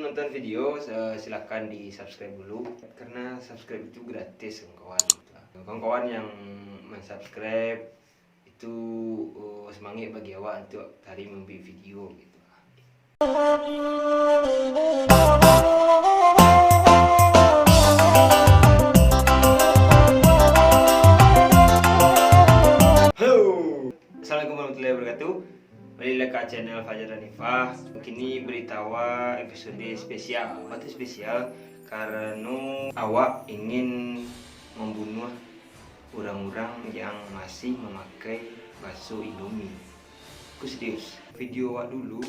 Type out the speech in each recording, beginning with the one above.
menonton video, silahkan di subscribe dulu karena subscribe itu gratis kawan-kawan. Kawan-kawan yang mensubscribe itu semangat bagi awak untuk hari membuat video gitu. Halo, assalamualaikum warahmatullahi wabarakatuh. Balik ke channel Fajar Hanifah. Kini beritahu episode spesial. Apa itu spesial? Karena awak ingin membunuh orang-orang yang masih memakai bakso Indomie. Aku serius. Video awak dulu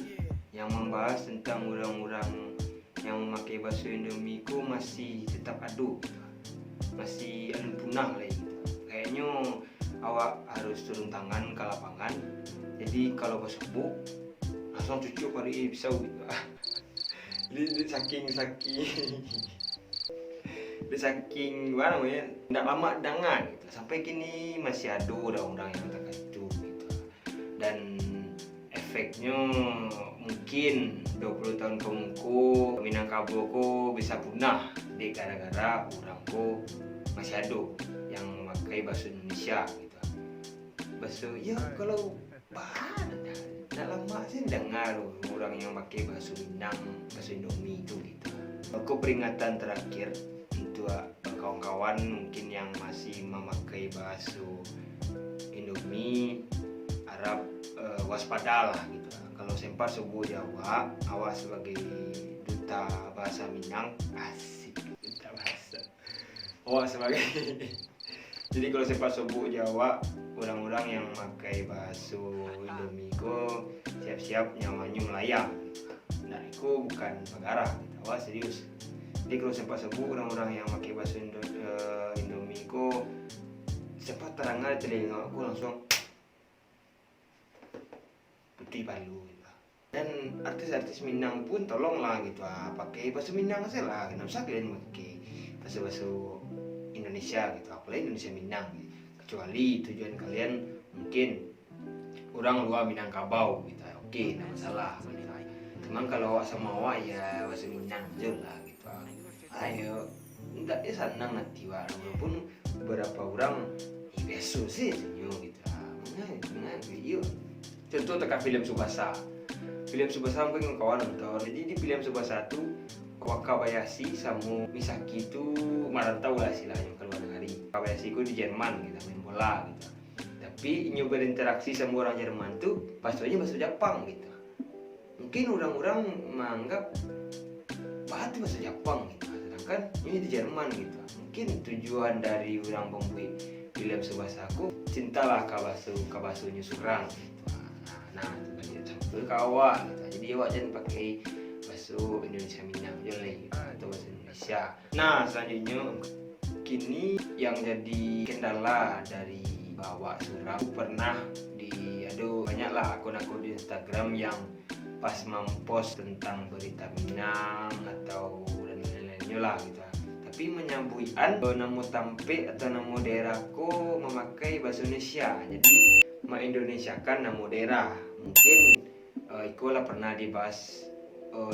yang membahas tentang orang-orang yang memakai bakso Indomie ku masih tetap ada, masih anu punah lagi. Kayaknya awak harus turun tangan ke lapangan. Jadi kalau sembuh langsung cuci pada pisau gitu. Jadi saking mana namanya tidak lama dengan gitu. Sampai kini masih ada orang-orang yang katakan itu gitu. Dan efeknya mungkin 20 tahun kemudian Minangkabau ko bisa punah di gara-gara orang ko masih ada yang memakai bahasa Indonesia gitu. Bahasa ya kalau tidak lama sih dengar orang yang pakai bahasa Minang, bahasa Indomie itu gitu. Aku peringatan terakhir untuk kawan-kawan mungkin yang masih memakai bahasa Indomie, harap waspadalah gitu. Kalau sempat sebut Jawa, awak sebagai duta bahasa Minang, asik duta bahasa. Awak sebagai jadi kalau sempat sebut Jawa, orang-orang yang memakai bahasa Indomie ko siap-siap nyawanya melayang. Nah, itu bukan pengarah, awak serius. Jadi kalau sempat sebut orang-orang yang memakai bahasa Indomie ko sempat terangnya telinga aku langsung putih palu gitu. Dan artis-artis Minang pun tolonglah gitu, pakai bahasa Minang saja lah, kenapa usah kalian pakai bahasa-bahasa Indonesia gitu, apalagi Indonesia Minang gitu. Kecuali tujuan kalian mungkin orang luar Minangkabau gitu, oke, tidak masalah. Cuman kalau awak sama awak ya bahasa Minang aja lah gitu. Ayo, enggak ya senang nanti walaupun beberapa orang biasa sih senyum gitu. Mengenai video. Contoh tekan film Tsubasa. Film Tsubasa mungkin kawan nonton. Jadi di film Tsubasa tuh Wakabayashi sama Misaki itu merantau lah istilahnya ke luar negeri. Wakabayashi itu di Jerman gitu, main bola gitu. Tapi nyoba berinteraksi sama orang Jerman tuh bahasanya bahasa Jepang gitu. Mungkin orang-orang menganggap bahasa bahasa Jepang gitu, sedangkan ini di Jerman gitu. Mungkin tujuan dari orang pembuat film Tsubasa aku cintalah ke bahasanya surang gitu. Nah itu banyak campur kawa gitu. Jadi awak jangan pakai bahasa Indonesia Minang aja lah gitu, atau bahasa Indonesia. Nah selanjutnya kini yang jadi kendala dari bawa surang pernah banyaklah akun-akun di Instagram yang pas mempost tentang berita Minang atau dan lain-lainnya lah gitu. Tapi menyambuian nama tampe atau nama daerahku memakai bahasa Indonesia. Jadi mengindonesiakan nama daerah. Mungkin ikulah pernah dibahas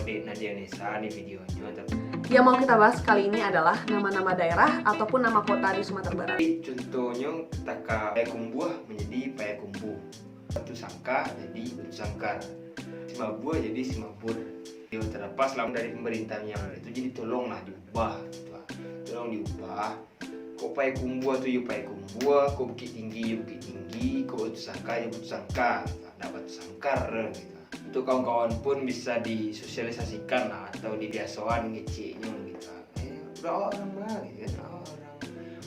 di Nadia Nesa di videonya. Yang mau kita bahas kali ini adalah nama-nama daerah ataupun nama kota di Sumatera Barat. Contohnya kata Payakumbuh menjadi Payakumbuh, Batu Sangka jadi Batu Sangkar, Simabur jadi Simabur. Dia terlepas lah dari pemerintah yang itu, jadi tolonglah diubah gitu. Tolong diubah. Kok Payakumbuh tuh ya Payakumbuh, kok Bukit Tinggi ya Bukit Tinggi, kok Batu Sangka ya Batu Sangka, ada Batu Sangkar gitu. Untuk kawan-kawan pun bisa disosialisasikan lah, atau dibiasakan ngeceknya gitu. Udah orang mana gitu kan,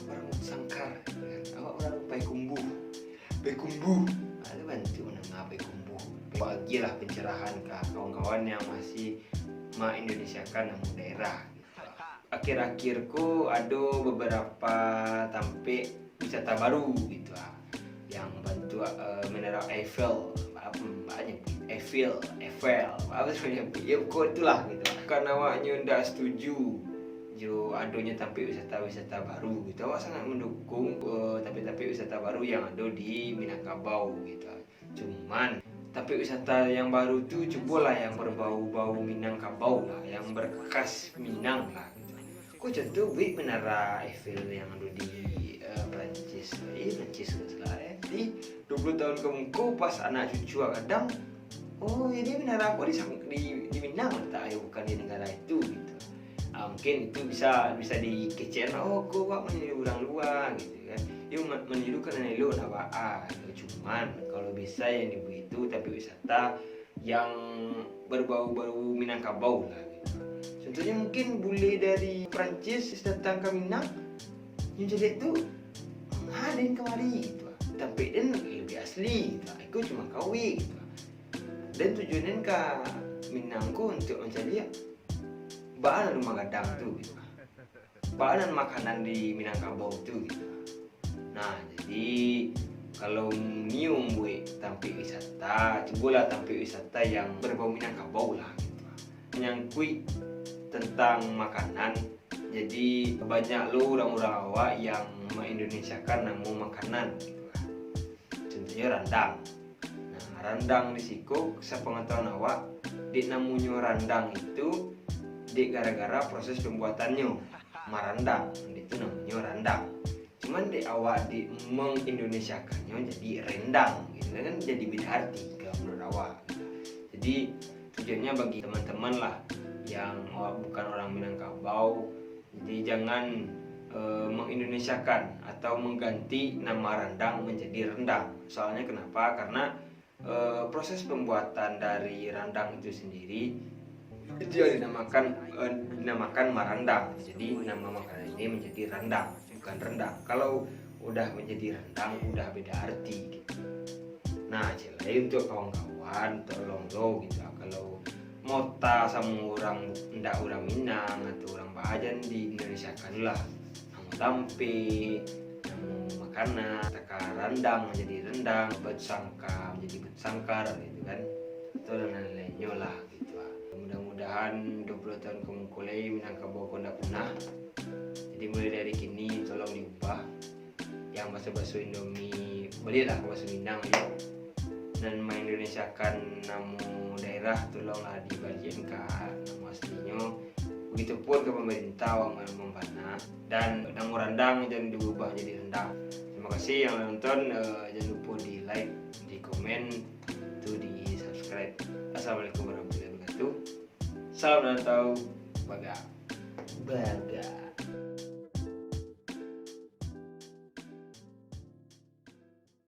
orang Sangkar gitu kan, orang Payakumbuh, ada bantu nama Payakumbuh. Bagilah pencerahan ke kawan-kawan yang masih mengindonesiakan nama daerah gitu. Akhir-akhirku ada beberapa tampe wisata baru gitu yang bantu Menara Eiffel, banyak Eiffel, apa sebenarnya ya kok itulah gitu. Karena awaknya tidak setuju jo adanya tapi wisata baru gitu, awak sangat mendukung tapi wisata baru yang ada di Minangkabau gitu. Cuman Tapi wisata yang baru tuh cobalah yang berbau-bau Minangkabau lah, yang berkhas Minang lah gitu. Kok contoh Menara Eiffel yang ada di Prancis, Prancis nggak salah ya. Di 20 tahun kemudian pas anak cucu kadang, oh ini menara aku di Minang tak, ayo bukan di negara itu gitu. Mungkin itu bisa dikecen, oh kok pak meniru orang luar gitu kan. Yuk meniru karena lu nabaa gitu. Cuman kalau bisa yang begitu tapi wisata yang berbau-bau Minangkabau lah gitu. Contohnya mungkin bule dari Prancis datang ke Minang, yang jadi itu hadir kemari gitu. Tapi dan lebih asli gitu. Aku cuma kawi gitu. Dan tujuannya ke Minangku untuk mencari bahan rumah gadang tuh gitu. Bahan makanan di Minangkabau tuh gitu. Nah, jadi kalau nyium tampil wisata, cobalah tampil wisata yang berbau Minangkabau lah gitu. Menyangkut tentang makanan. Jadi banyak lo orang-orang awak yang mengindonesiakan nama makanan gitu. Contohnya rendang. Nah, rendang di siku sepengetahuan awak, di namanya rendang itu di gara-gara proses pembuatannya marandang, itu namanya rendang. Cuman di awak di mengindonesiakannya jadi rendang gitu kan, jadi beda arti kalau menurut awak gitu. Jadi tujuannya bagi teman-teman lah yang bukan orang Minangkabau, jadi jangan mengindonesiakan atau mengganti nama rendang menjadi rendang. Soalnya kenapa? Karena proses pembuatan dari rendang itu sendiri dia dinamakan marandang. Jadi nama makanan ini menjadi rendang, bukan rendang. Kalau udah menjadi rendang udah beda arti gitu. Nah, jadi untuk kawan-kawan tolong lo gitu. Kalau mau sama orang ndak orang Minang atau orang Bajan di Indonesia kan lah nama tampe, nama makanan, teka rendang menjadi rendang, bersangka menjadi bersangkar gitu kan, itu dan lain-lainnya lah gitu. Mudah-mudahan 20 tahun kemudian Minangkabau ndak punah. Jadi mulai dari kini tolong diubah. Yang bahasa-bahasa Indomie belilah bahasa Minang ya. Dan mengindonesiakan nama daerah tolonglah dibalikin ke nama aslinya. Begitupun ke pemerintah yang membana, dan nama rendang jangan diubah jadi rendang. Terima kasih yang nonton, jangan lupa di like, di komen, itu di subscribe. Assalamualaikum warahmatullahi wabarakatuh. Salam rantau Baga.